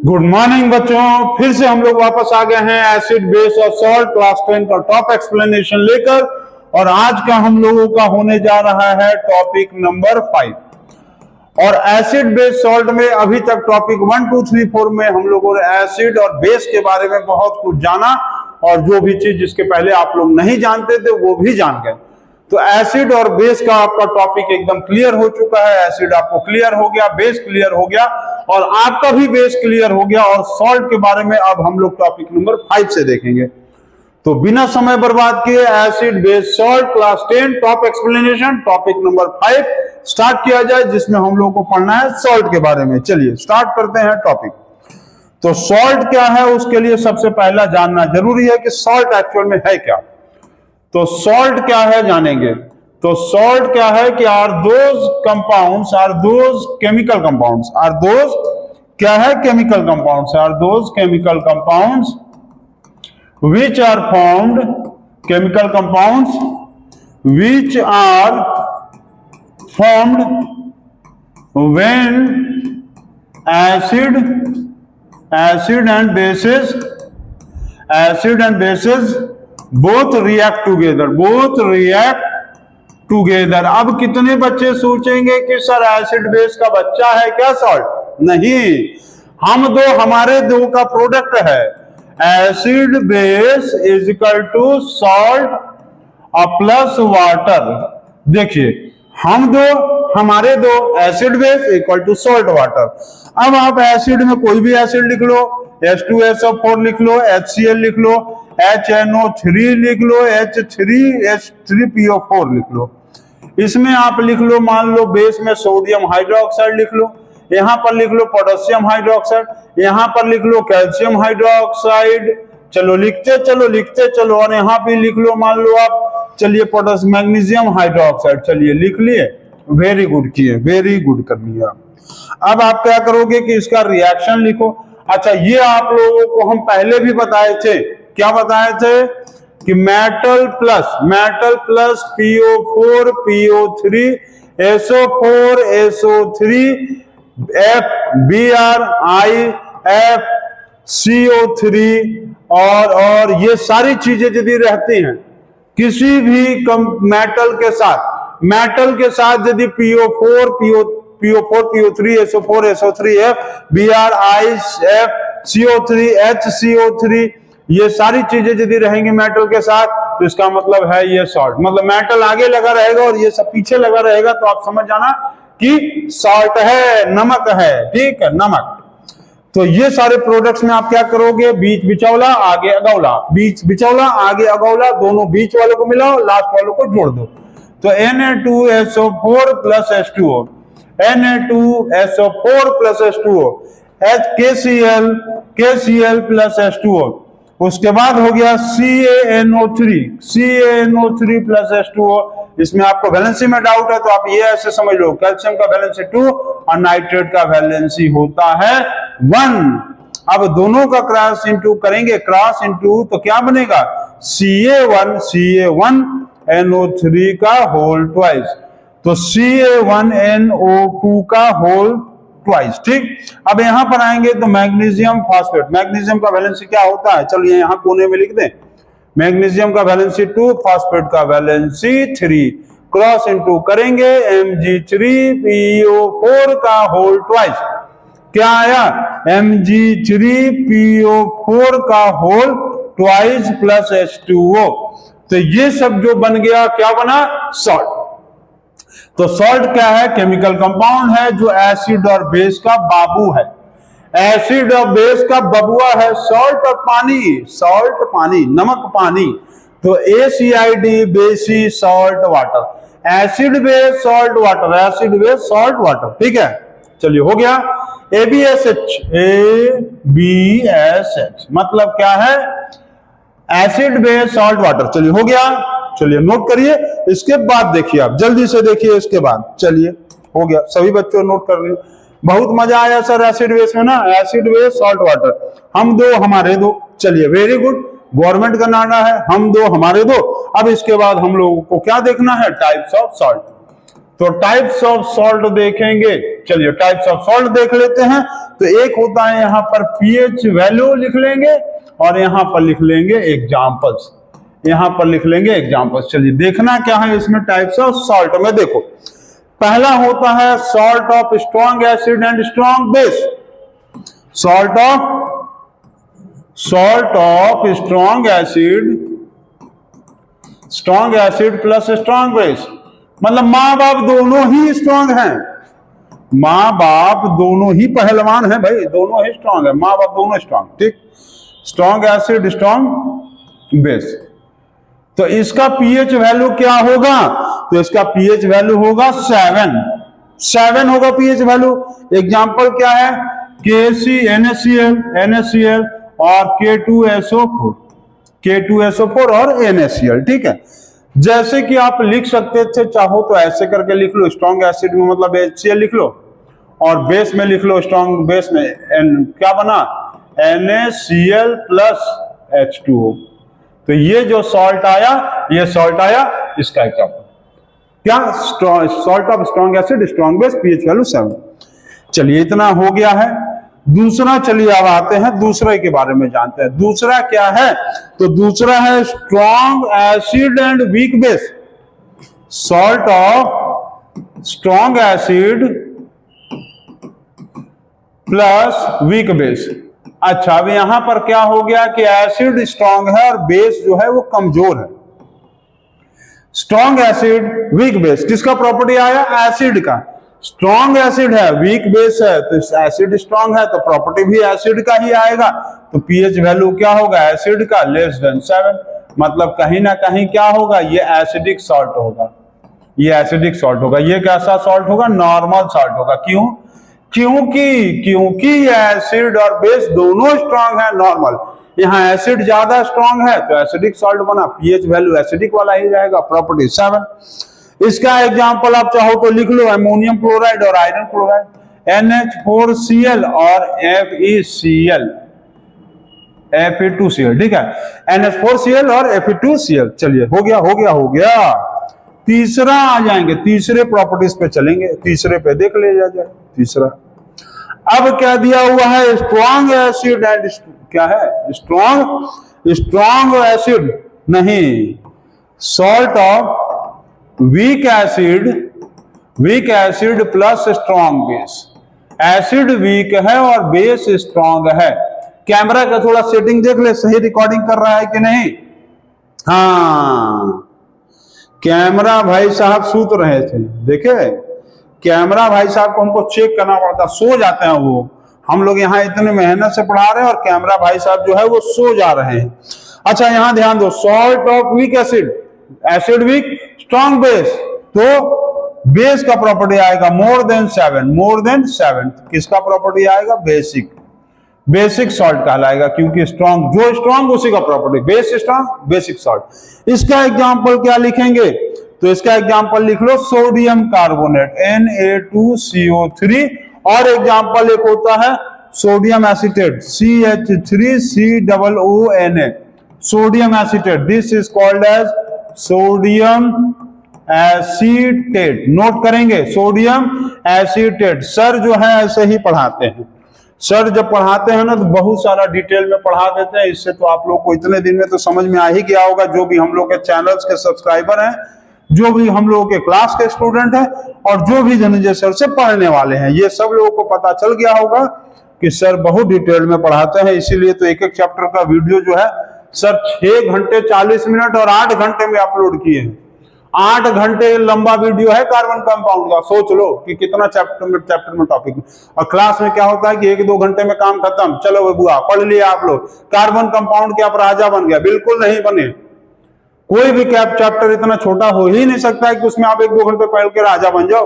Good morning बच्चों, फिर से हम लोग वापस आ गए हैं एसिड बेस और सॉल्ट क्लास 10 का टॉप एक्सप्लेनेशन लेकर। और आज का हम लोगों का होने जा रहा है टॉपिक नंबर 5। और एसिड बेस सॉल्ट में अभी तक टॉपिक 1 2 3 4 में हम लोगों ने एसिड और बेस के बारे में बहुत कुछ जाना, और जो भी चीज जिसके पहले आप लोग नहीं जानते थे वो भी जान गए। तो एसिड और बेस का आपका टॉपिक एकदम क्लियर हो चुका है। एसिड आपको क्लियर हो गया, बेस क्लियर हो गया, और आपका भी बेस क्लियर हो गया। और सॉल्ट के बारे में अब हम लोग टॉपिक नंबर 5 से देखेंगे। तो बिना समय बर्बाद किए acid base salt class 10 top explanation topic number 5 start किया जाए, जिसमें हम लोग को पढ़ना है सॉल्ट के बारे में। चलिए स्टार्ट करते हैं टॉपिक। तो सॉल्ट क्या है, उसके लिए सबसे पहला जानना जरूरी है कि सॉल्ट एक्चुअल में है क्या। तो सॉल्ट क्या है जानेंगे। तो सॉल्ट क्या है कि are those compounds, are those chemical compounds, are those क्या है chemical compounds, are those chemical compounds which are formed, chemical compounds which are formed when acid and bases both react together। अब कितने बच्चे सोचेंगे कि सर एसिड बेस का बच्चा है क्या सॉल्ट? नहीं, हमारे दो का प्रोडक्ट है। Acid base is equal to salt plus water. देखिए हमारे दो acid base equal to salt water. अब आप एसिड में कोई भी एसिड लिख लो, H2SO4 लिख लो, HCl लिख लो, HNO3 लिख लो, H3PO4 लिख लो। इसमें आप लिख लो, मान लो बेस में सोडियम हाइड्रोक्साइड लिख लो, यहां पर लिख लो पोटेशियम हाइड्रोक्साइड, यहां पर लिख लो कैल्शियम हाइड्रोक्साइड। चलो लिखते चलो। और यहां भी लिख लो, मान लो आप, चलिए मैग्नीशियम हाइड्रोक्साइड। चलिए लिख लिए, वेरी गुड किए, वेरी गुड कर लिया। अब आप क्या करोगे कि इसका रिएक्शन लिखो। अच्छा, ये आप लोगों को हम पहले भी बताए थे। क्या बताए थे कि metal plus PO4 PO3 SO4 SO3 FBrIF CO3 और ये सारी चीजें यदि रहती हैं किसी भी मेटल के साथ यदि PO4 PO3 SO4 SO3 FBrIF CO3 HCO3 ये सारी चीजें यदि रहेंगी मेटल के साथ, तो इसका मतलब है ये सॉल्ट। मतलब मेटल आगे लगा रहेगा और ये सब पीछे लगा रहेगा, तो आप समझ जाना कि सॉल्ट है, नमक है। ठीक है, नमक। तो ये सारे प्रोडक्ट्स में आप क्या करोगे, बीच बिचौला आगे अगौला, बीच बिचौला आगे अगौला, दोनों बीच वालों को मिलाओ, लास्ट वालों को जोड़ दो। तो Na2SO4 plus H2O, Na2SO4 plus H2O, KCl plus H2O। उसके बाद हो गया CaNO3 प्लस H2O। इसमें आपको वैलेंसी में डाउट है तो आप ये ऐसे समझ लो, कैल्शियम का वैलेंसी 2 और नाइट्रेट का वैलेंसी होता है 1। अब दोनों का क्रॉस इंटू करेंगे, क्रॉस इंटू तो क्या बनेगा, Ca1NO3 का होल ट्वाइस, तो Ca1NO2 का होल ट्वाइस। ठीक, अब यहां पर आएंगे तो मैग्नीशियम फॉस्फेट, मैग्नीशियम का वैलेंसी क्या होता है, चलिए यहां कोने में लिख दें, मैग्नीशियम का वैलेंसी 2, फॉस्फेट का वैलेंसी 3, क्रॉस इनटू करेंगे Mg3PO4 का होल ट्वाइस। क्या आया, Mg3PO4 का होल ट्वाइस प्लस H2O। तो ये सब जो बन गया, क्या बना, सॉल्ट। तो सॉल्ट क्या है, केमिकल कंपाउंड है जो एसिड और बेस का बाबू है, एसिड और बेस का बबुआ है। सॉल्ट और पानी, नमक पानी। तो ACID बेसी salt water, acid base salt water, acid base salt water. ठीक है, चलिए हो गया। ABSH मतलब क्या है, एसिड बेस सॉल्ट वाटर। चलिए हो गया, चलिए नोट करिए। इसके बाद देखिए, आप जल्दी से देखिए इसके बाद। चलिए हो गया, सभी बच्चों नोट कर रहे हैं। बहुत मजा आया सर एसिड बेस में ना, एसिड बेस सॉल्ट वाटर, हम दो हमारे दो। चलिए वेरी गुड, गवर्नमेंट का नारा है, हम दो हमारे दो। अब इसके बाद हम लोगों को क्या देखना है, टाइप्स ऑफ सॉल्ट। तो टाइप्स ऑफ सॉल्ट देखेंगे। चलिए टाइप्स ऑफ सॉल्ट देख लेते हैं। तो एक होता है यहाँ पर पीएच वैल्यू लिख लेंगे और यहाँ पर लिख लेंगे एग्जाम्पल्स, यहाँ पर लिख लेंगे एग्जाम्पल्स। चलिए देखना क्या है इसमें टाइप्स ऑफ सॉल्ट में। देखो पहला होता है salt of strong acid and strong base. Salt of strong acid plus strong base, मतलब माँ बाप दोनों ही स्ट्रॉन्ग हैं, माँ बाप दोनों ही पहलवान हैं भाई, दोनों ही स्ट्रॉन्ग है, माँ बाप दोनों स्ट्रॉन्ग, ठीक। स्ट्रॉन्ग एसिड स्ट्रॉन्ग बेस, तो इसका पीएच वैल्यू क्या होगा? तो इसका पीएच वैल्यू होगा 7 होगा पीएच वैल्यू। एग्जांपल क्या है? NaCl और K2SO4 और NaCl, ठीक है। जैसे कि आप लिख सकते थे, चाहो तो ऐसे करके लिख लो, स्ट्रॉन्ग एसिड में मतलब HCl लिख लो और बेस में लिख लो, स्ट्रॉन्ग बेस में क्या बना? NaCl plus H2O। तो ये जो सॉल्ट आया, ये सॉल्ट आया इसका एग्जांपल क्या? Salt of strong acid strong base, pH value 7। चलिए इतना हो गया है। दूसरा, चलिए अब आते हैं दूसरे के बारे में जानते हैं। दूसरा क्या है? तो दूसरा है strong acid and weak base. Salt of strong acid plus weak base. अच्छा, अब यहां पर क्या हो गया कि एसिड स्ट्रॉन्ग है और बेस जो है वो कमजोर है। स्ट्रॉन्ग एसिड वीक बेस, किसका प्रॉपर्टी आया? एसिड का। स्ट्रॉन्ग एसिड है, वीक बेस है, तो एसिड स्ट्रॉन्ग है तो प्रॉपर्टी भी एसिड का ही आएगा। तो पीएच वैल्यू क्या होगा एसिड का? Less than 7। मतलब कहीं ना कहीं क्या होगा? ये एसिडिक सॉल्ट होगा, ये एसिडिक सॉल्ट होगा। ये कैसा सॉल्ट होगा? नॉर्मल सॉल्ट होगा। क्यों? क्योंकि एसिड और बेस दोनों स्ट्रॉन्ग है नॉर्मल। यहाँ एसिड ज्यादा स्ट्रॉन्ग है तो एसिडिक सॉल्ट बना, पीएच वैल्यू एसिडिक वाला ही जाएगा, प्रॉपर्टी 7। इसका एग्जांपल आप चाहो तो लिख लो, अमोनियम क्लोराइड और आयरन क्लोराइड, NH4Cl और FeCl, Fe2Cl, ठीक है। NH4Cl और Fe2Cl। चलिए हो गया। तीसरा आ जाएंगे, तीसरे प्रॉपर्टीज पे चलेंगे, तीसरे पे देख ले जाए तीसरा। अब क्या दिया हुआ है? स्ट्रॉन्ग एसिड एंड क्या है? स्ट्रॉन्ग एसिड नहीं, salt of weak acid plus strong base. Acid weak है और बेस स्ट्रॉन्ग है। कैमरा का थोड़ा सेटिंग देख ले, सही रिकॉर्डिंग कर रहा है कि नहीं? हाँ, कैमरा भाई साहब सूत रहे थे, देखे? कैमरा भाई साहब को हमको चेक करना पड़ता, सो जाते हैं वो। हम लोग यहाँ इतने मेहनत से पढ़ा रहे हैं और कैमरा भाई साहब जो है वो सो जा रहे हैं। अच्छा, यहां ध्यान दो, salt of weak acid, acid weak, strong base, तो बेस का प्रॉपर्टी आएगा मोर देन 7। किसका प्रॉपर्टी आएगा? बेसिक सॉल्ट कहलाएगा, क्योंकि स्ट्रॉन्ग, जो स्ट्रॉन्ग उसी का property, base strong, basic salt. इसका एग्जांपल क्या लिखेंगे? तो इसका एग्जांपल लिख लो सोडियम कार्बोनेट, Na2CO3, और एग्जांपल एक होता है sodium acetate, CH3COONA, sodium acetate. This is called as sodium acetate. Note करेंगे, सोडियम एसीटेट। सर जो है ऐसे ही पढ़ाते हैं, सर जब पढ़ाते हैं ना तो बहुत सारा डिटेल में पढ़ा देते हैं। इससे तो आप लोग को इतने दिन में तो समझ में आ ही गया होगा, जो भी हम लोग के चैनल्स के सब्सक्राइबर हैं, जो भी हम लोगों के क्लास के स्टूडेंट हैं और जो भी धनंजय सर से पढ़ने वाले हैं, ये सब लोगों को पता चल गया होगा कि सर बहुत डिटेल में पढ़ाते हैं। इसीलिए तो एक चैप्टर का वीडियो जो है सर 6 घंटे 40 मिनट और 8 घंटे में अपलोड किए हैं। 8 घंटे लंबा वीडियो है कार्बन कंपाउंड का। सोच लो कि कितना चैप्टर में टॉपिक। और क्लास में क्या होता है कि 1-2 घंटे में काम खत्म, चलो बुआ पढ़ लिया आप लोग, कार्बन कंपाउंड के आप राजा बन गया। बिल्कुल नहीं बने। कोई भी चैप्टर इतना छोटा हो ही नहीं सकता है कि उसमें आप 1-2 घंटे पढ़ के राजा बन जाओ।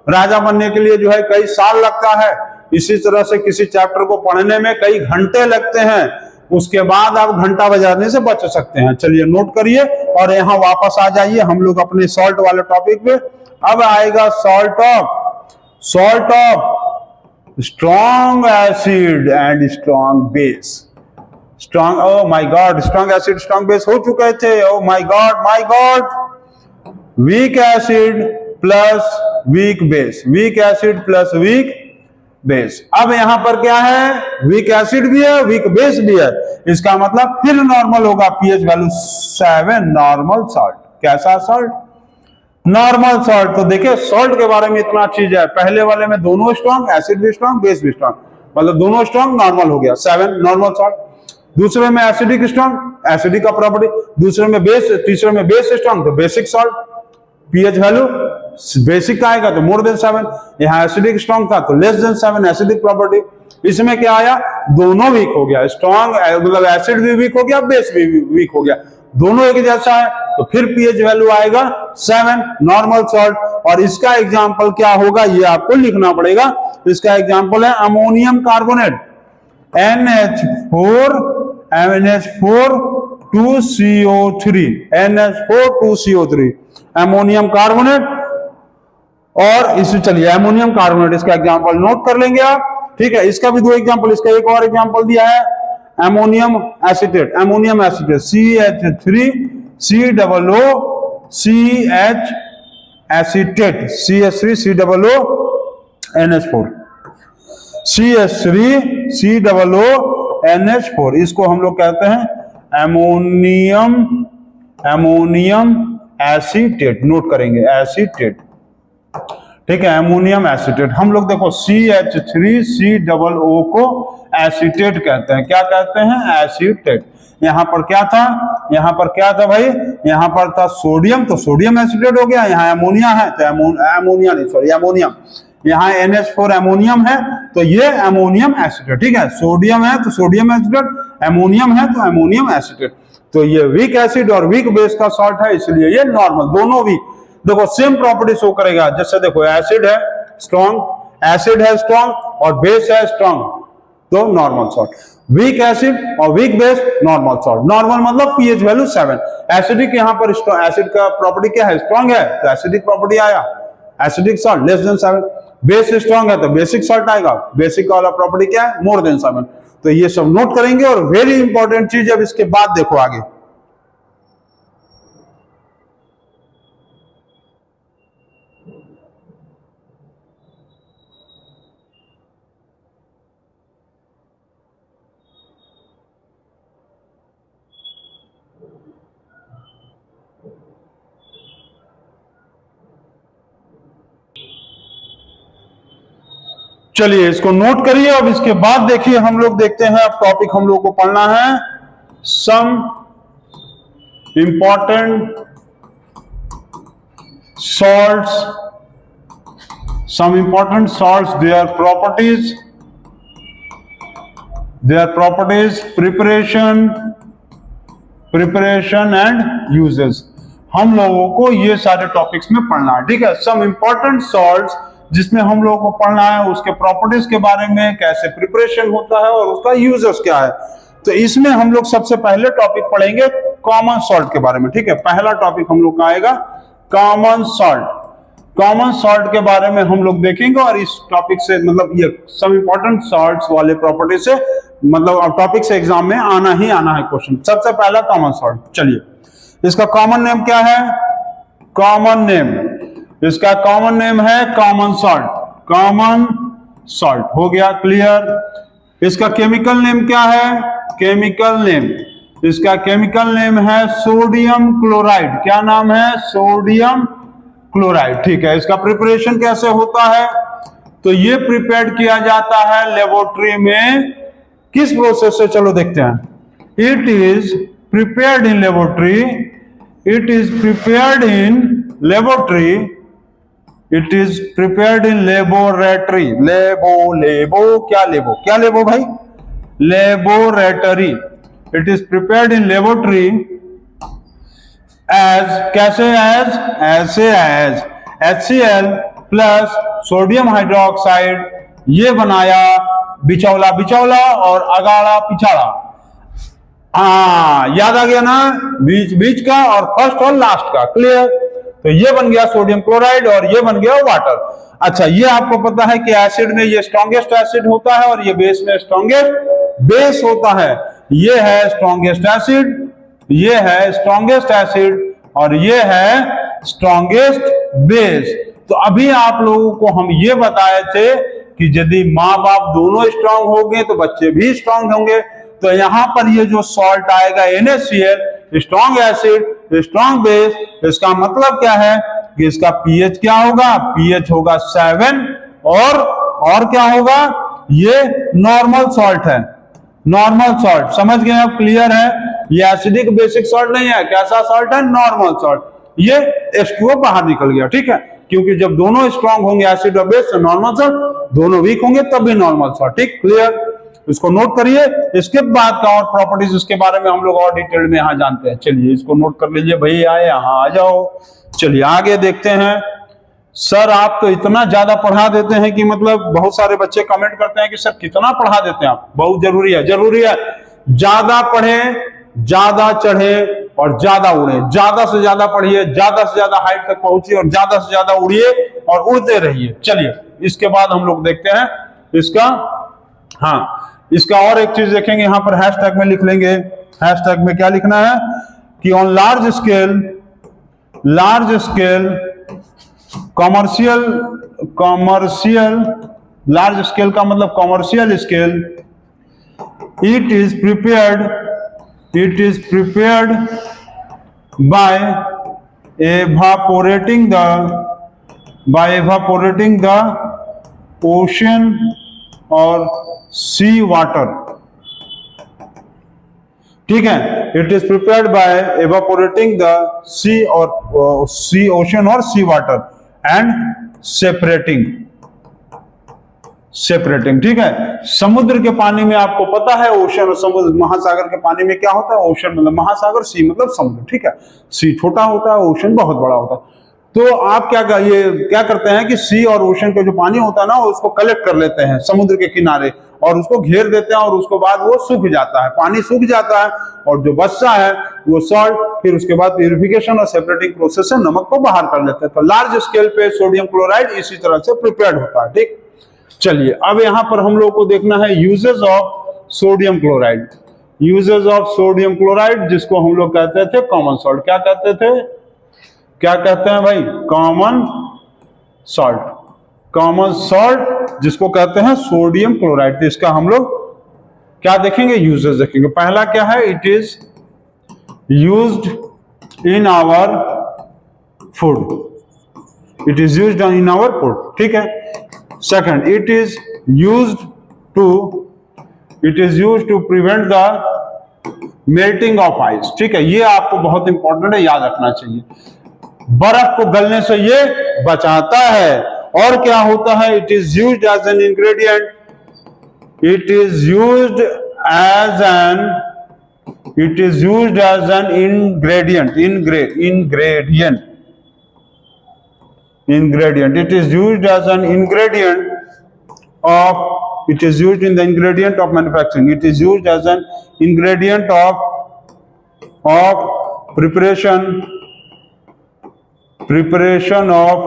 राजा बनने के लिए जो है कई साल लगता है। इसी तरह से किसी चैप्टर को पढ़ने में कई घंटे लगते हैं, उसके बाद आप घंटा बजाने से बच सकते हैं। चलिए नोट करिए और यहाँ वापस आ जाइए हम लोग अपने सॉल्ट वाले टॉपिक पे। अब आएगा salt of strong acid and strong base. Strong, oh my God, strong acid strong base हो चुके थे। Oh my God, weak acid plus weak base, weak acid plus weak base. अब यहां पर क्या है, वीक एसिड भी है, वीक बेस भी है, इसका मतलब फिर नॉर्मल होगा, पीएच वैल्यू 7, नॉर्मल सॉल्ट। कैसा सॉल्ट? Normal salt. तो देखिए सॉल्ट के बारे में इतना चीज है, पहले वाले में दोनों स्ट्रॉन्ग, एसिड भी स्ट्रॉन्ग, बेस भी स्ट्रॉन्ग, मतलब दोनों स्ट्रॉन्ग, नॉर्मल हो गया 7, नॉर्मल सॉल्ट। दूसरे में एसिडिक स्ट्रॉन्ग, एसिडिक का प्रॉपर्टी, दूसरे में बेस, तीसरे में बेस स्ट्रॉन्ग, तो basic salt, pH value basic का आएगा तो मोर देन 7, यहां एसिडिक स्ट्रॉन्ग था तो लेस देन 7, एसिडिक प्रॉपर्टी। इसमें क्या आया, दोनों वीक हो गया, स्ट्रॉन्ग मतलब एसिड भी वीक हो गया, बेस भी वीक हो गया, दोनों एक जैसा है, तो फिर पीएच वैल्यू आएगा 7, नॉर्मल सॉल्ट। और इसका एग्जांपल क्या होगा ये आपको लिखना पड़ेगा। इसका एग्जांपल है ammonium carbonate, NH4 2CO3, NH4 2CO3, ammonium carbonate. और इसे चलिए अमोनियम कार्बोनेट, इसका एग्जांपल नोट कर लेंगे आप, ठीक है। इसका भी दो एग्जांपल, इसका एक और एग्जांपल दिया है ammonium acetate, ammonium acetate CH3 COO CH acetate, CH3 COO NH4, CH3 COO NH4, इसको हम लोग कहते हैं अमोनियम एसीटेट, नोट करेंगे एसीटेट, ठीक है, अमोनियम एसीटेट। हम लोग देखो CH3 COO को एसीटेट कहते हैं, क्या कहते हैं, एसीटेट। यहां पर क्या था, यहां पर क्या था भाई, यहां पर था सोडियम, तो सोडियम एसीटेट हो गया, यहां अमोनिया है तो अमोनिया नहीं, सॉरी अमोनियम, यहां NH4 अमोनियम है तो ये अमोनियम एसीटेट, ठीक है। सोडियम है तो सोडियम एसीटेट, अमोनियम है तो अमोनियम एसीटेट। तो ये वीक एसिड और वीक बेस का सॉल्ट है, इसलिए ये नॉर्मल, दोनों वीक। देखो सेम प्रॉपर्टी शो करेगा, जैसे देखो एसिड है स्ट्रॉन्ग, एसिड है स्ट्रॉन्ग और बेस है स्ट्रॉन्ग, तो नॉर्मल सॉल्ट। वीक एसिड और weak base, normal salt. Normal मतलब पीएच वैल्यू 7। एसिडिक यहां पर एसिड का प्रॉपर्टी क्या है, स्ट्रॉन्ग है, तो एसिडिक प्रॉपर्टी आया, acidic salt less than 7। Base strong है तो बेसिक सॉल्ट आएगा, बेसिक वाला प्रॉपर्टी क्या है, मोर देन 7। तो ये सब नोट करेंगे। और वेरी इंपॉर्टेंट चीज, अब इसके बाद देखो आगे, चलिए इसको नोट करिए। अब इसके बाद देखिए हम लोग देखते हैं, अब टॉपिक हम लोग को पढ़ना है some important salts, their properties, preparation and uses. हम लोगों को ये सारे टॉपिक्स में पढ़ना है, ठीक है। सम इंपॉर्टेंट सॉल्ट्स जिसमें हम लोगों को पढ़ना है उसके प्रॉपर्टीज के बारे में, कैसे प्रिपरेशन होता है और उसका यूजेस क्या है। तो इसमें हम लोग सबसे पहले टॉपिक पढ़ेंगे कॉमन सॉल्ट के बारे में, ठीक है। पहला टॉपिक हम लोग का आएगा कॉमन सॉल्ट। कॉमन सॉल्ट के बारे में हम लोग देखेंगे और इस टॉपिक से मतलब ये सम इंपॉर्टेंट सॉल्ट्स वाले प्रॉपर्टी से मतलब टॉपिक से एग्जाम में आना ही आना है क्वेश्चन। सबसे पहला कॉमन सॉल्ट, चलिए इसका कॉमन नेम क्या है, कॉमन नेम, इसका कॉमन नेम है कॉमन सॉल्ट, कॉमन सॉल्ट हो गया, क्लियर। इसका केमिकल नेम क्या है, केमिकल नेम, इसका केमिकल नेम है सोडियम क्लोराइड। क्या नाम है, सोडियम क्लोराइड, ठीक है। इसका प्रिपरेशन कैसे होता है, तो ये प्रिपेयर किया जाता है लेबोरेटरी में, किस प्रोसेस से, चलो देखते हैं। It is prepared in laboratory, it is prepared in laboratory, it is prepared in laboratory, लेबो क्या लेबो, क्या लेबो भाई, laboratory. It is prepared in laboratory as, कैसे एज, ऐसे as HCl plus sodium hydroxide, ये बनाया बिचौला, बिचौला और अगाड़ा पिछाड़ा। याद आ गया ना, बीच बीच का और फर्स्ट और लास्ट का, क्लियर। तो ये बन गया सोडियम क्लोराइड और ये बन गया वाटर। अच्छा, ये आपको पता है कि एसिड में ये स्ट्रॉन्गेस्ट एसिड होता है और ये बेस में स्ट्रॉन्गेस्ट बेस होता है। ये है स्ट्रॉन्गेस्ट एसिड, ये है स्ट्रॉन्गेस्ट एसिड और ये है स्ट्रॉन्गेस्ट बेस। तो अभी आप लोगों को हम ये बताए थे कि यदि माँ बाप दोनों स्ट्रांग होंगे तो बच्चे भी स्ट्रांग होंगे। तो यहां पर ये जो सॉल्ट आएगा NaCl, strong acid, strong base, इसका मतलब क्या है कि इसका पीएच क्या होगा, पीएच होगा 7 और क्या होगा, ये नॉर्मल सॉल्ट है, नॉर्मल सॉल्ट। समझ गए आप, क्लियर है? ये एसिडिक बेसिक सॉल्ट नहीं है, कैसा सॉल्ट है, नॉर्मल सॉल्ट। ये H2O बाहर निकल गया, ठीक है, क्योंकि जब दोनों स्ट्रांग होंगे एसिड और बेस, नॉर्मल सॉल्ट, दोनों वीक होंगे तब भी नॉर्मल सॉल्ट। ठीक, क्लियर? इसको नोट करिए। इसके बाद का और प्रॉपर्टीज इसके बारे में हम लोग और डिटेल में यहाँ जानते हैं। चलिए इसको नोट कर लीजिए भैया, यहाँ आ जाओ। चलिए आगे देखते हैं। सर आप तो इतना ज्यादा पढ़ा देते हैं कि मतलब बहुत सारे बच्चे कमेंट करते हैं कि सर कितना पढ़ा देते हैं आप। बहुत जरूरी है, जरूरी है। ज्यादा पढ़े, ज्यादा चढ़े और ज्यादा उड़े। ज्यादा से ज्यादा पढ़िए, ज्यादा से ज्यादा हाइट तक पहुंचिए और ज्यादा से ज्यादा उड़िए और उड़ते रहिए। चलिए इसके बाद हम लोग देखते हैं इसका, हाँ इसका और एक चीज देखेंगे। यहां पर हैशटैग में लिख लेंगे। हैशटैग में क्या लिखना है कि on large scale commercial, large scale का मतलब commercial scale, it is prepared by evaporating the ocean और सी वाटर। ठीक है, it is prepared by evaporating the sea और सी ओशन और सी वाटर एंड सेपरेटिंग। ठीक है, समुद्र के पानी में आपको पता है ओशन और समुद्र, महासागर के पानी में क्या होता है, ओशन मतलब महासागर, सी मतलब समुद्र। ठीक है, सी छोटा होता है, ओशन बहुत बड़ा होता है। तो आप क्या करते हैं कि सी और ओशन का जो पानी होता है ना, उसको कलेक्ट कर लेते हैं समुद्र के किनारे और उसको घेर देते हैं और उसके बाद वो सूख जाता है, पानी सूख जाता है और जो बचता है वो सॉल्ट, फिर उसके बाद प्यूरिफिकेशन और सेपरेटिंग प्रोसेस से नमक को बाहर कर लेते हैं। तो लार्ज स्केल पे सोडियम क्लोराइड इसी तरह से प्रिपेयर्ड होता है। ठीक, चलिए अब यहां पर हम लोग को देखना है uses of sodium chloride. Uses of sodium chloride जिसको हम लोग कहते थे कॉमन सॉल्ट। क्या कहते थे, क्या कहते हैं भाई, कॉमन सॉल्ट। कॉमन सॉल्ट जिसको कहते हैं सोडियम क्लोराइड। तो इसका हम लोग क्या देखेंगे, यूजेस देखेंगे। पहला क्या है, it is used in our food. It is used in our food. ठीक है। Second, it is used to prevent the melting of ice. ठीक है, ये आपको बहुत इंपॉर्टेंट है, याद रखना चाहिए। बर्फ को गलने से ये बचाता है। और क्या होता है, it is used as an ingredient, it is used as an ingredient, it is used as an ingredient of, it is used in the ingredient of manufacturing. It is used as an ingredient of preparation of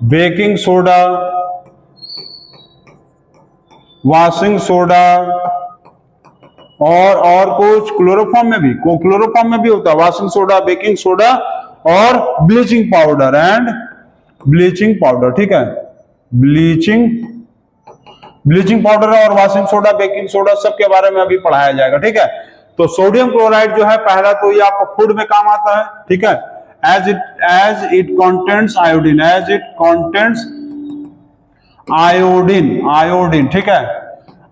baking soda, washing soda और कुछ chloroform में भी होता है। Washing soda, baking soda और bleaching powder and bleaching powder. ठीक है, bleaching powder और वॉशिंग सोडा, बेकिंग सोडा सबके बारे में अभी पढ़ाया जाएगा। ठीक है, तो सोडियम क्लोराइड जो है पहला तो ये आपको फूड में काम आता है। ठीक है, एज इट कंटेंट्स आयोडीन। ठीक है,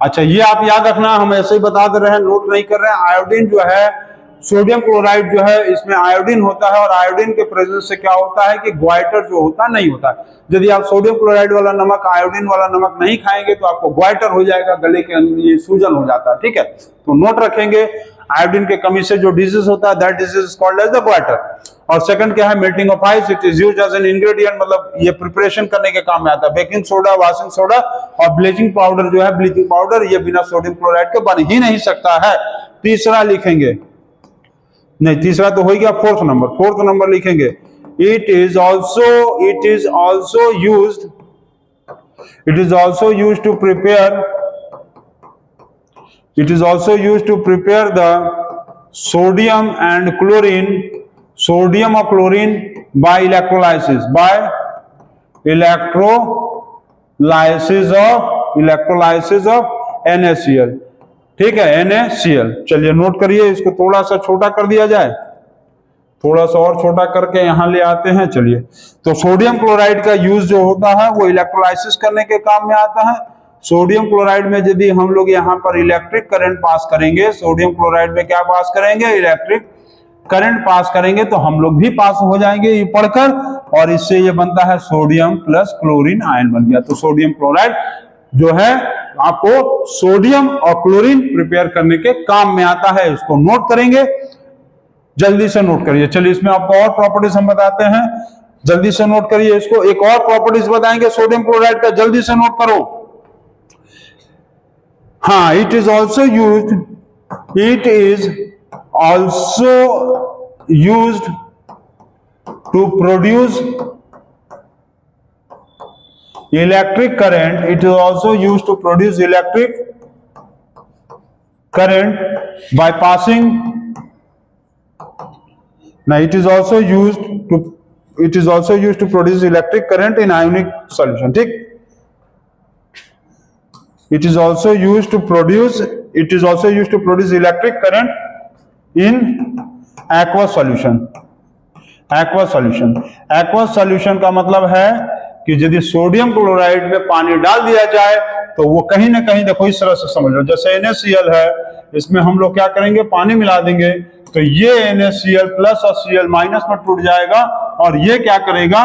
अच्छा ये आप याद रखना, हम ऐसे ही बता दे रहे हैं, नोट नहीं कर रहे हैं। आयोडीन जो है, सोडियम क्लोराइड जो है, इसमें आयोडीन होता है और आयोडीन के प्रेजेंस से क्या होता है कि ग्वाइटर जो होता नहीं होता है। यदि आप सोडियम क्लोराइड वाला नमक, आयोडीन वाला नमक नहीं खाएंगे तो आपको ग्वाइटर हो जाएगा, गले के अंदर ये सूजन हो जाता है। ठीक है, तो नोट रखेंगे, आयोडीन के कमी से जो डिजीज होता है, that disease is called as the goitre. और सेकंड क्या है, melting of ice. It is used as an ingredient, मतलब ये प्रिपरेशन करने के काम में आता है। बेकिंग सोडा, वॉशिंग सोडा और ब्लीचिंग पाउडर जो है, ब्लीचिंग पाउडर ये बिना सोडियम क्लोराइड के बन ही नहीं सकता है। तीसरा लिखेंगे, नहीं तीसरा तो हो गया, फोर्थ नंबर लिखेंगे, it is also used to prepare the sodium और chlorine by electrolysis, electrolysis of NaCl, ठीक है, NaCl। चलिए नोट करिए, इसको थोड़ा सा छोटा कर दिया जाए, थोड़ा सा और छोटा करके यहां ले आते हैं। चलिए, तो सोडियम क्लोराइड का यूज जो होता है वो इलेक्ट्रोलाइसिस करने के काम में आता है। सोडियम क्लोराइड में यदि हम लोग यहाँ पर इलेक्ट्रिक करंट पास करेंगे, सोडियम क्लोराइड में क्या पास करेंगे, इलेक्ट्रिक करंट पास करेंगे, तो हम लोग भी पास हो जाएंगे ये पढ़कर, और इससे ये बनता है सोडियम प्लस क्लोरीन आयन बन गया। तो सोडियम क्लोराइड जो है आपको सोडियम और क्लोरीन प्रिपेयर करने के काम में आता है। इसको नोट करेंगे, जल्दी से नोट करिए। चलिए, इसमें आपको और प्रॉपर्टीज हम बताते हैं, जल्दी से नोट करिए इसको। एक और प्रॉपर्टीज बताएंगे सोडियम क्लोराइड का, जल्दी से नोट करो। हाँ, it is also used to produce electric current. It is also used to produce electric current by passing. Now it is also used to produce electric current in ionic solution, ठीक। It is also used to produce electric current in aqueous solution। aqueous solution का मतलब है कि यदि sodium chloride में पानी डाल दिया जाए तो वो कहीं ना कहीं, देखो इस तरह से समझ लो, जैसे NaCl है, इसमें हम लोग क्या करेंगे, पानी मिला देंगे, तो ये NaCl प्लस और Cl माइनस में टूट जाएगा, और ये क्या करेगा,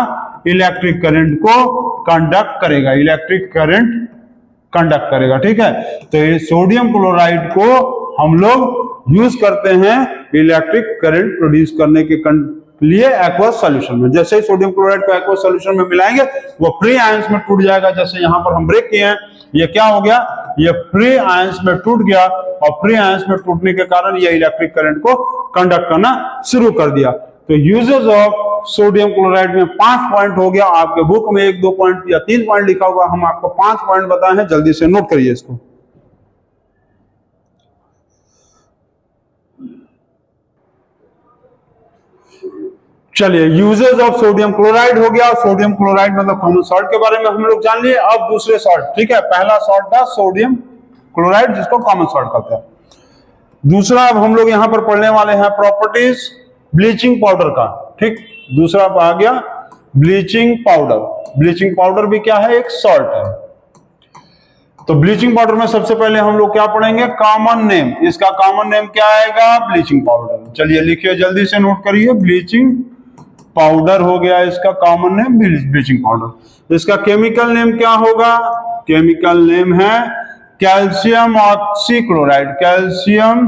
इलेक्ट्रिक करंट को कंडक्ट करेगा, ठीक है। तो ये सोडियम क्लोराइड को हम लोग यूज करते हैं इलेक्ट्रिक करंट प्रोड्यूस करने के लिए एक्वस सॉल्यूशन में। जैसे ही सोडियम क्लोराइड को एक्वस सॉल्यूशन में मिलाएंगे, वो फ्री आयंस में टूट जाएगा। जैसे यहां पर हम ब्रेक किए हैं, ये क्या हो गया, ये फ्री आयंस में टूट गया, और फ्री आयंस में टूटने के कारण ये इलेक्ट्रिक करंट को कंडक्ट करना शुरू कर दिया। तो यूजेस ऑफ सोडियम क्लोराइड में 5 पॉइंट हो गया। आपके बुक में 1-2 पॉइंट या 3 पॉइंट लिखा होगा, हम आपको 5 पॉइंट बताए हैं, जल्दी से नोट करिए इसको। चलिए, यूजेस ऑफ सोडियम क्लोराइड हो गया। सोडियम क्लोराइड मतलब कॉमन सॉल्ट के बारे में हम लोग जान लिए। अब दूसरे सॉल्ट, ठीक है, पहला सॉल्ट था सोडियम क्लोराइड जिसको कॉमन सॉल्ट कहते हैं। दूसरा अब हम लोग यहां पर पढ़ने वाले हैं प्रॉपर्टीज ब्लीचिंग पाउडर का, ठीक। दूसरा आ गया ब्लीचिंग पाउडर। ब्लीचिंग पाउडर भी क्या है, एक सॉल्ट है। तो ब्लीचिंग पाउडर में सबसे पहले हम लोग क्या पढ़ेंगे, कॉमन नेम। इसका कॉमन नेम क्या आएगा, ब्लीचिंग पाउडर। चलिए लिखिए, जल्दी से नोट करिए, ब्लीचिंग पाउडर हो गया इसका कॉमन नेम, ब्लीचिंग पाउडर। इसका केमिकल नेम क्या होगा, केमिकल नेम है calcium oxychloride. Calcium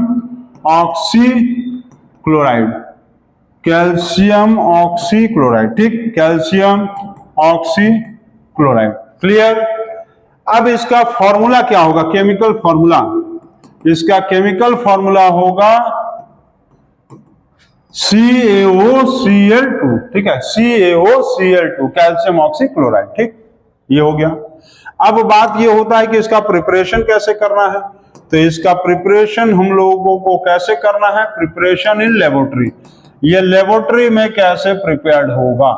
oxychloride, calcium oxychloride, ठीक, कैल्शियम ऑक्सीक्लोराइड, क्लियर। अब इसका फॉर्मूला क्या होगा, केमिकल फॉर्मूला। इसका केमिकल फॉर्मूला होगा CaOCl2, ठीक है, CaOCl2, कैल्शियम ऑक्सीक्लोराइड, ठीक, ये हो गया। अब बात ये होता है कि इसका प्रिपरेशन कैसे करना है। तो इसका प्रिपरेशन हम लोगों को कैसे करना है, प्रिपरेशन इन लेबोरेटरी। ये लेबोरेटरी में कैसे प्रिपेयर्ड होगा,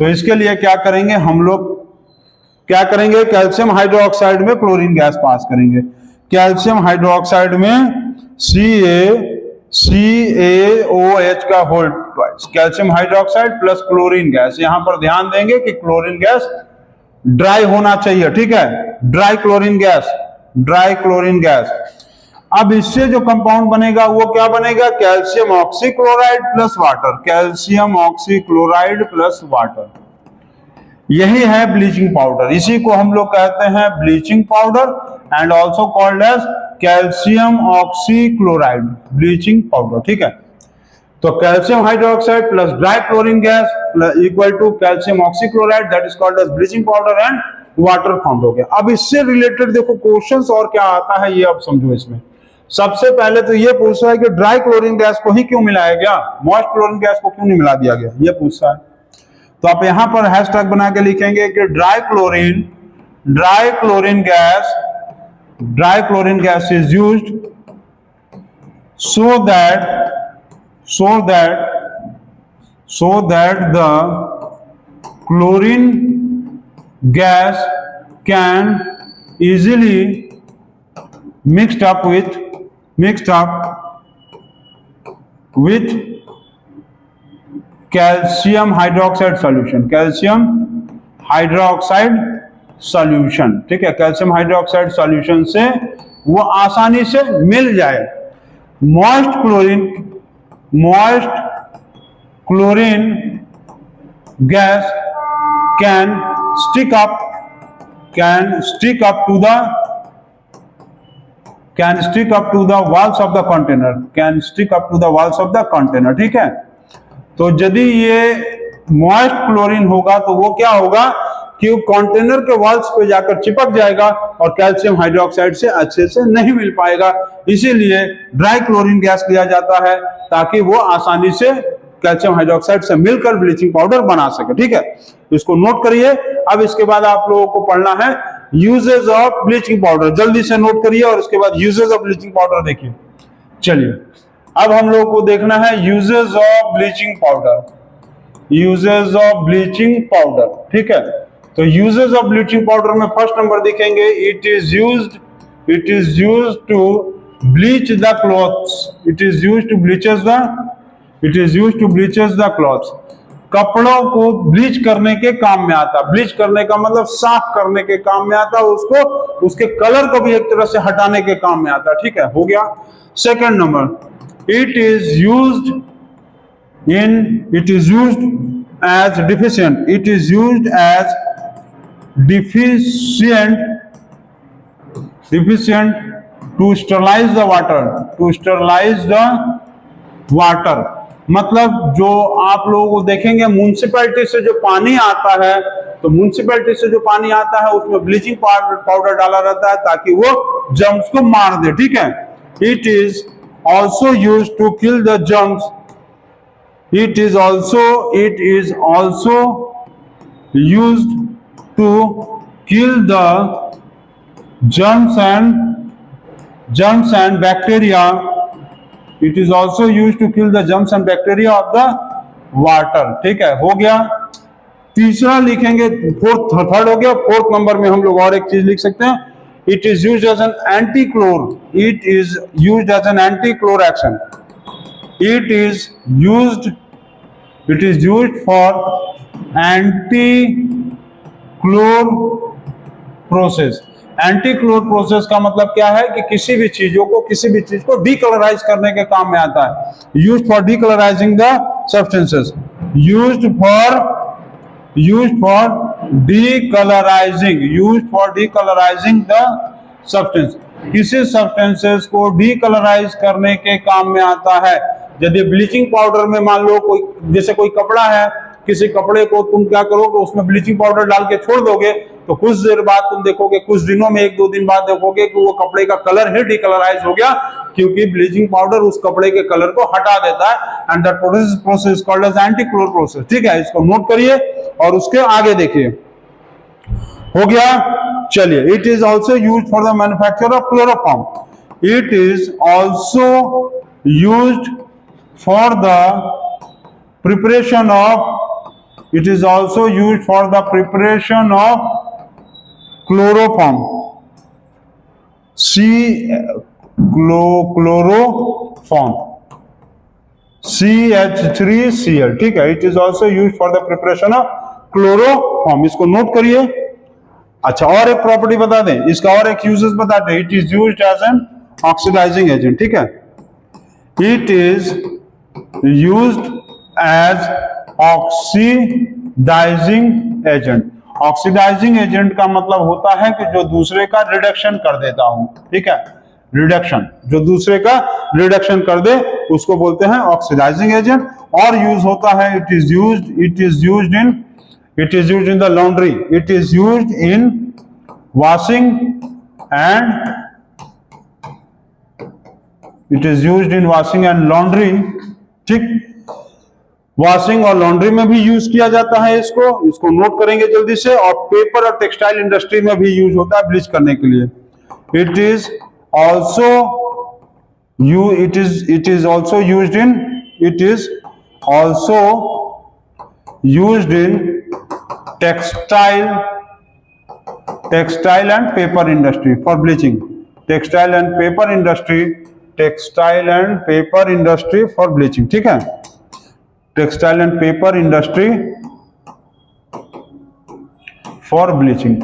तो इसके लिए क्या करेंगे, हम लोग क्या करेंगे, कैल्शियम हाइड्रोक्साइड में क्लोरीन गैस पास करेंगे। कैल्शियम हाइड्रोक्साइड में CaOH का whole twice, calcium hydroxide plus chlorine gas. यहां पर ध्यान देंगे कि क्लोरीन गैस ड्राई होना चाहिए, ठीक है, dry chlorine gas, dry chlorine gas. अब इससे जो कंपाउंड बनेगा वो क्या बनेगा, calcium oxychloride plus water, calcium oxychloride plus water. यही है ब्लीचिंग पाउडर। इसी को हम लोग कहते हैं bleaching powder and also called as calcium oxychloride, bleaching powder, ठीक है। तो calcium hydroxide plus dry chlorine gas equal to calcium oxychloride, that is called as bleaching powder and water formed हो गया। अब इससे रिलेटेड देखो क्वेश्चंस और क्या आता है, ये अब समझो। इसमें सबसे पहले तो ये पूछ रहा है कि ड्राई क्लोरीन गैस को ही क्यों मिलाया गया, मॉइस्ट क्लोरीन गैस को क्यों नहीं मिला दिया गया, ये पूछ रहा है। तो आप यहां पर हैशटैग बना के लिखेंगे कि dry chlorine gas is used so that the chlorine gas can easily mixed up with calcium hydroxide solution, ठीक है, कैल्शियम हाइड्रोक्साइड सॉल्यूशन से वो आसानी से मिल जाए। Moist chlorine gas can stick up to the walls of the container, ठीक है। तो यदि ये मॉइस्ट क्लोरीन होगा तो वो क्या होगा कि वो कंटेनर के वॉल्स पे जाकर चिपक जाएगा और कैल्शियम हाइड्रोक्साइड से अच्छे से नहीं मिल पाएगा। इसीलिए ड्राई क्लोरीन गैस लिया जाता है ताकि वो आसानी से कैल्शियम हाइड्रोक्साइड से मिलकर ब्लीचिंग पाउडर बना सके, ठीक है। इसको नोट करिए। अब इसके बाद आप लोगों को पढ़ना है यूजेस ऑफ ब्लीचिंग पाउडर। जल्दी से नोट करिए और उसके बाद यूजेस ऑफ ब्लीचिंग पाउडर देखिए। चलिए अब हम लोगों को देखना है यूजेस ऑफ ब्लीचिंग पाउडर, ठीक है। तो यूजेस ऑफ ब्लीचिंग पाउडर में फर्स्ट नंबर देखेंगे, it is used to bleach the clothes, the clothes. कपड़ों को ब्लीच करने के काम में आता। ब्लीच करने का मतलब साफ करने के काम में आता, उसको उसके कलर को भी एक तरह से हटाने के काम में आता, ठीक है, हो गया। Second number, it is used as deficient to sterilize the water, मतलब जो आप लोगों को देखेंगे म्युनिसिपैलिटी से जो पानी आता है, तो म्युनिसिपैलिटी से जो पानी आता है उसमें ब्लीचिंग पाउडर डाला रहता है ताकि वो जर्म्स को मार दे, ठीक है। It is also used to kill the germs. It is also used to kill the germs and bacteria. It is also used to kill the germs and bacteria of the water, ठीक है, हो गया। तीसरा लिखेंगे, third हो गया। Fourth number में हम लोग और एक चीज लिख सकते हैं, it is used as an anti-chlor action. It is used for anti-chlor process. Antichlor process का मतलब क्या है कि किसी भी चीज को डीकलराइज करने के काम में आता है। Used for डीकलराइजिंग the substances, used for डीकलराइजिंग the substance. किसी सब्सटेंसेस को डीकलराइज करने के काम में आता है। यदि ब्लीचिंग पाउडर में मान लो जैसे कोई कपड़ा है, किसी कपड़े को तुम क्या करोगे, उसमें ब्लीचिंग पाउडर डाल के छोड़ दोगे, तो कुछ देर बाद तुम देखोगे, कुछ दिनों में 1-2 दिन बाद देखोगे कि वो कपड़े का कलर ही डीकलराइज हो गया, क्योंकि ब्लीचिंग पाउडर उस कपड़े के कलर को हटा देता है। And that process called as antichlor process, ठीक है। इसको नोट करिए और उसके आगे देखिए, हो गया। चलिए, it is also used for the manufacture of chloroform. It is also used for the preparation of chloroform, chloroform, CH3Cl, ठीक है। It is also used for the preparation of chloroform, इसको नोट करिए। अच्छा, और एक प्रॉपर्टी बता दें, इसका और एक यूजेस बताते हैं। It is used as an oxidising agent, ठीक है। It is used as oxidising agent. Oxidising agent का मतलब होता है कि जो दूसरे का रिडक्शन कर देता हूं, ठीक है। रिडक्शन, जो दूसरे का रिडक्शन कर दे उसको बोलते हैं ऑक्सीडाइजिंग एजेंट। और यूज होता है, it is used in the laundry, it is used in washing and laundry, ठीक। वॉशिंग और लॉन्ड्री में भी यूज किया जाता है इसको नोट करेंगे जल्दी से। और पेपर और टेक्सटाइल इंडस्ट्री में भी यूज होता है ब्लीच करने के लिए। It is also used in textile textile and paper industry for bleaching, textile and paper industry, textile and paper industry for bleaching, ठीक है, textile and paper industry for bleaching.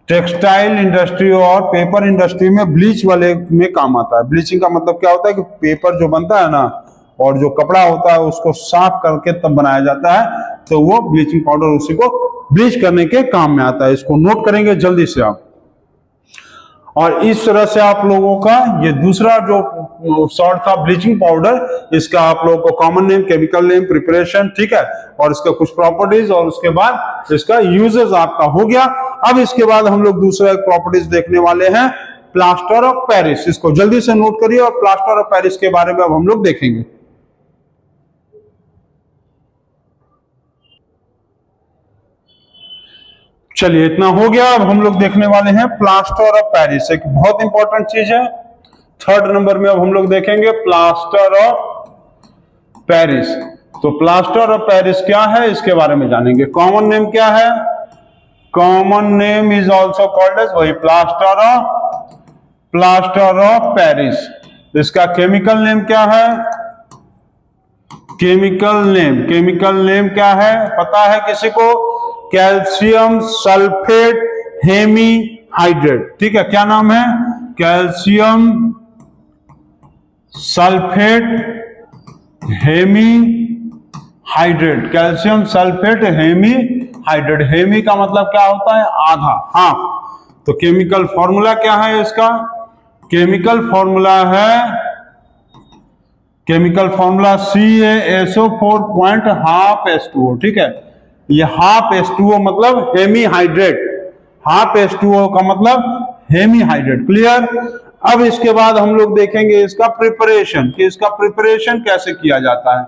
Textile industry और paper industry में bleach वाले में काम आता है। Bleaching का मतलब क्या होता है कि पेपर जो बनता है ना और जो कपड़ा होता है उसको साफ करके तब बनाया जाता है, तो वो ब्लीचिंग पाउडर उसी को ब्लीच करने के काम में आता है। इसको नोट करेंगे जल्दी से आप। और इस तरह से आप लोगों का ये दूसरा जो शॉर्ट था ब्लीचिंग पाउडर, इसका आप लोगों को common name, chemical name, preparation, ठीक है, और इसका कुछ प्रॉपर्टीज और उसके बाद इसका यूजेस आपका हो गया। अब इसके बाद हम लोग दूसरा एक प्रॉपर्टीज देखने वाले हैं, प्लास्टर ऑफ पेरिस। इसको जल्दी से नोट करिए और प्लास्टर ऑफ पेरिस के बारे में अब हम लोग देखेंगे। चलिए इतना हो गया। अब हम लोग देखने वाले हैं प्लास्टर ऑफ पेरिस, एक बहुत इंपॉर्टेंट चीज है। थर्ड नंबर में अब हम लोग देखेंगे प्लास्टर ऑफ पेरिस। तो प्लास्टर ऑफ पेरिस क्या है इसके बारे में जानेंगे। कॉमन नेम क्या है, common name is also called as वही प्लास्टर ऑफ पेरिस। इसका केमिकल नेम क्या है, केमिकल नेम क्या है पता है किसी को, कैल्शियम सल्फेट हेमी हाइड्रेट, ठीक है, क्या नाम है, calcium sulphate hemihydrate, calcium sulphate hemihydrate. Hemi का मतलब क्या होता है, आधा, हाफ। तो केमिकल फॉर्मूला क्या है इसका, chemical formula CaSO4 point half H2O, ठीक है। ये हाफ H2O मतलब हेमी हाइड्रेट, हाफ H2O का मतलब हेमी हाइड्रेट, क्लियर। अब इसके बाद हम लोग देखेंगे इसका प्रिपरेशन, कि इसका प्रिपरेशन कैसे किया जाता है।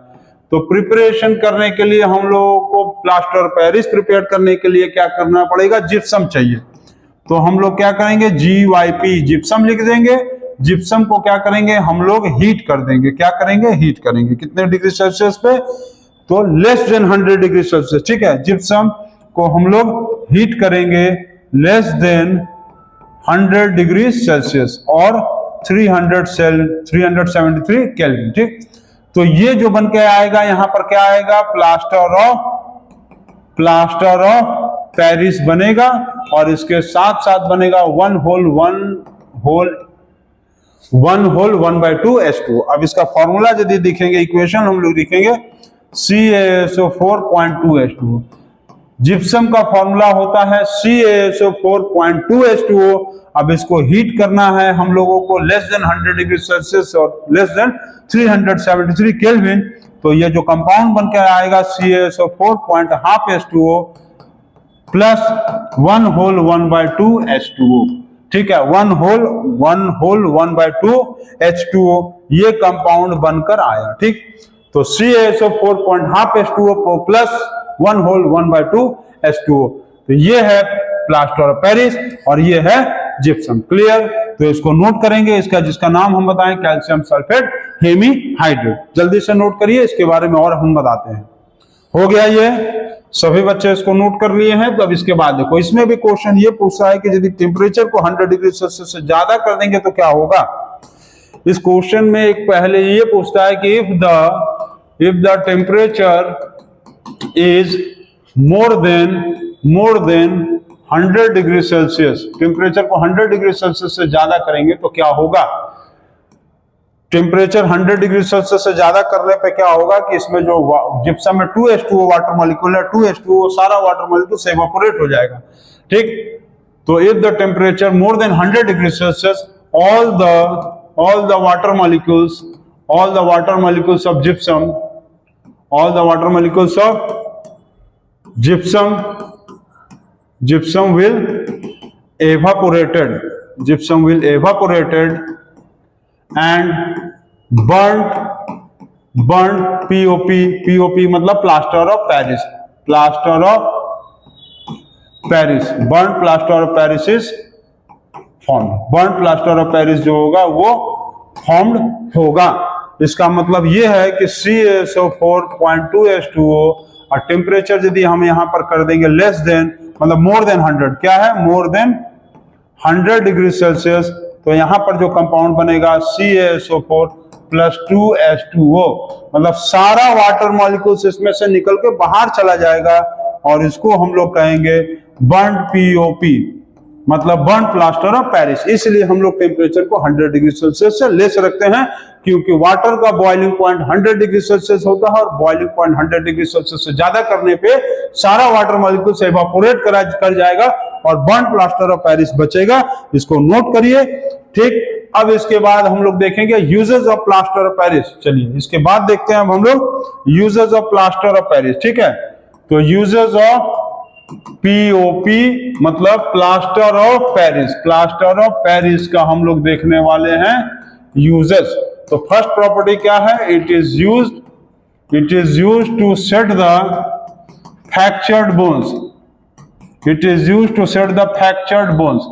तो प्रिपरेशन करने के लिए हम लोगों को प्लास्टर पेरिस प्रिपेयर करने के लिए क्या करना पड़ेगा, जिप्सम चाहिए। तो हम लोग क्या करेंगे, GYP जिप्सम लिख देंगे। जिप्सम को क्या करेंगे हम लोग, हीट कर देंगे। क्या करेंगे, हीट करेंगे। कितने डिग्री सेल्सियस पे, तो लेस देन 100 डिग्री सेल्सियस, ठीक है। जिप्सम को हम लोग हीट करेंगे लेस देन 100 डिग्री सेल्सियस और 373 केल्विन, ठीक। तो ये जो बन के आएगा यहां पर क्या आएगा, प्लास्टर ऑफ पेरिस बनेगा। और इसके साथ साथ बनेगा 1/2 H2O। अब इसका फॉर्मूला यदि दिखेंगे, इक्वेशन हम लोग दिखेंगे CaSO4.2 H2O। जिप्सम का फॉर्मूला होता है CaSO4.2 H2O। अब इसको हीट करना है हम लोगों को लेस देन 100 डिग्री सेल्सियस और लेस देन 373 केल्विन। तो ये जो कंपाउंड बनकर आएगा CaSO4.5 H2O प्लस 1/2 H2O, ठीक है। 1/2 H2O ये कंपाउंड बनकर आया, ठीक। तो CaSO4.5 H2O प्लस 1/2 H2O। तो ये है प्लास्टर ऑफ पेरिस और ये है जिप्सम, क्लियर। तो इसको नोट करेंगे, इसका जिसका नाम हम बताएं कैल्शियम सल्फेट हेमी हाइड्रेट। जल्दी से नोट करिए, इसके बारे में और हम बताते हैं। हो गया ये, सभी बच्चे इसको नोट कर लिए हैं। तो अब इसके बाद देखो, इसमें भी क्वेश्चन ये पूछा है कि यदि टेम्परेचर को 100 डिग्री सेल्सियस से ज्यादा कर देंगे तो क्या होगा। इस क्वेश्चन में एक पहले ये पूछता है कि if the temperature is more than 100 degree Celsius, temperature को 100 डिग्री सेल्सियस से ज्यादा करेंगे तो क्या होगा। टेम्परेचर 100 डिग्री सेल्सियस से ज्यादा करने पे क्या होगा कि इसमें जो जिप्सम में 2 H2O वाटर मॉलिक्यूल है, 2 H2O सारा वाटर मॉलिक्यूल से इवेपोरेट हो जाएगा, ठीक। तो if the temperature more than 100 degree Celsius, all the water molecules of gypsum, gypsum will evaporated and burnt POP मतलब plaster of Paris, burnt plaster of Paris is formed, burnt plaster of Paris जो होगा वो formed होगा। इसका मतलब ये है कि CaSO4.2 H2O और टेम्परेचर यदि हम यहां पर कर देंगे लेस देन मतलब मोर देन 100, क्या है मोर देन 100 डिग्री सेल्सियस, तो यहाँ पर जो कंपाउंड बनेगा CaSO4 प्लस 2H2O, मतलब सारा वाटर मॉलिक्यूल्स इसमें से निकल के बाहर चला जाएगा और इसको हम लोग कहेंगे बर्न्ड POP, मतलब बर्न प्लास्टर ऑफ पेरिस। इसलिए हम लोग टेम्परेचर को 100 डिग्री सेल्सियस से लेस रखते हैं, क्योंकि वाटर का बॉइलिंग पॉइंट 100 डिग्री सेल्सियस होता है और बॉइलिंग पॉइंट 100 डिग्री सेल्सियस से ज्यादा करने पे सारा वाटर मॉलिक्यूल से इवापोरेट कर जाएगा और बर्न प्लास्टर ऑफ पेरिस बचेगा। इसको नोट करिए, ठीक। अब इसके बाद हम लोग देखेंगे uses of plaster of Paris. चलिए इसके बाद देखते हैं अब हम लोग uses of plaster of Paris, ठीक है। तो यूजेस ऑफ POP मतलब plaster of Paris, plaster of Paris का हम लोग देखने वाले हैं यूजेस। तो फर्स्ट प्रॉपर्टी क्या है? It is used to set the fractured bones, it is used to set the fractured bones,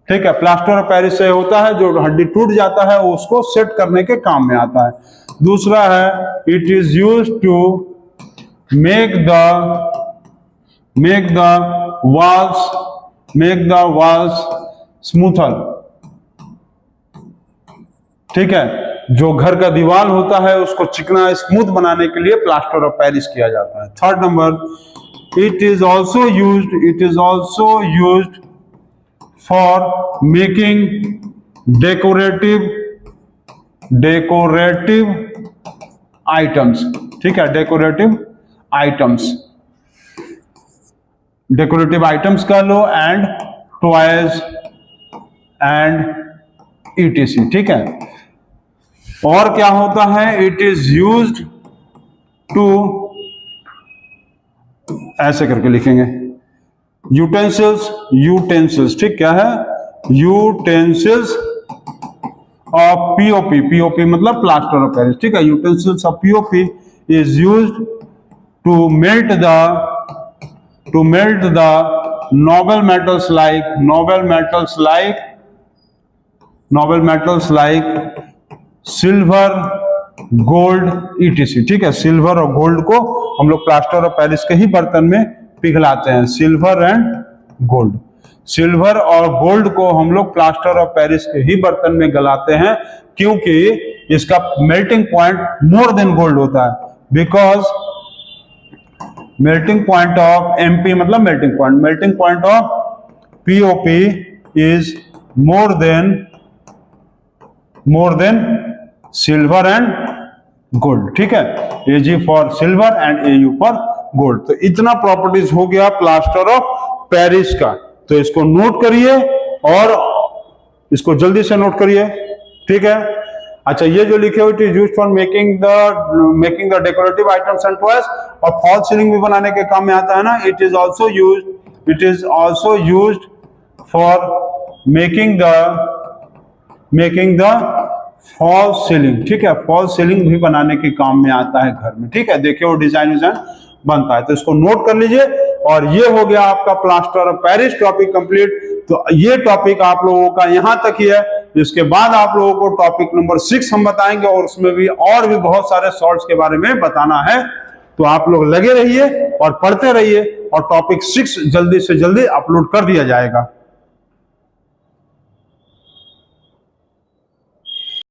ठीक है। प्लास्टर ऑफ पेरिस से होता है जो हड्डी टूट जाता है उसको सेट करने के काम में आता है। दूसरा है it is used to make the walls smoother, ठीक है। जो घर का दीवार होता है उसको चिकना स्मूथ बनाने के लिए प्लास्टर ऑफ पेरिस किया जाता है। Third number, it is also used for making decorative items, ठीक है। डेकोरेटिव आइटम्स का लो एंड टॉयज एंड ETC, ठीक है। और क्या होता है? इट इज यूज्ड टू, ऐसे करके लिखेंगे, यूटेंसिल्स, ठीक। क्या है? यूटेंसिल्स ऑफ POP मतलब प्लास्टर ऑफ पेरिस, ठीक है। Utensils of POP is used to melt the noble metals like silver, gold, ETC, ठीक है। सिल्वर और गोल्ड को हम लोग प्लास्टर ऑफ पेरिस के ही बर्तन में पिघलाते हैं। सिल्वर और गोल्ड को हम लोग प्लास्टर ऑफ पेरिस के ही बर्तन में गलाते हैं, क्योंकि इसका melting point more than gold होता है। Because melting point of MP मतलब melting point of POP is more than silver and gold, ठीक है। AG for silver and AU for gold. तो इतना प्रॉपर्टीज हो गया प्लास्टर ऑफ पेरिस का। तो इसको नोट करिए और इसको जल्दी से नोट करिए, ठीक है। अच्छा, ये जो लिखे हुए it is used for making the decorative items and toys, और फॉल सीलिंग भी बनाने के काम में आता है ना। It is also used for making the fall ceiling, ठीक है। फॉल सीलिंग भी बनाने के काम में आता है घर में, ठीक है। देखिए वो डिजाइन बनता है, तो इसको नोट कर लीजिए। और ये हो गया आपका plaster of Paris topic complete. तो ये टॉपिक आप लोगों का यहां तक ही है। इसके बाद आप लोगों को टॉपिक नंबर 6 हम बताएंगे और उसमें भी और भी बहुत सारे सॉल्ट्स के बारे में बताना है। तो आप लोग लगे रहिए और पढ़ते रहिए और टॉपिक 6 जल्दी से जल्दी अपलोड कर दिया जाएगा।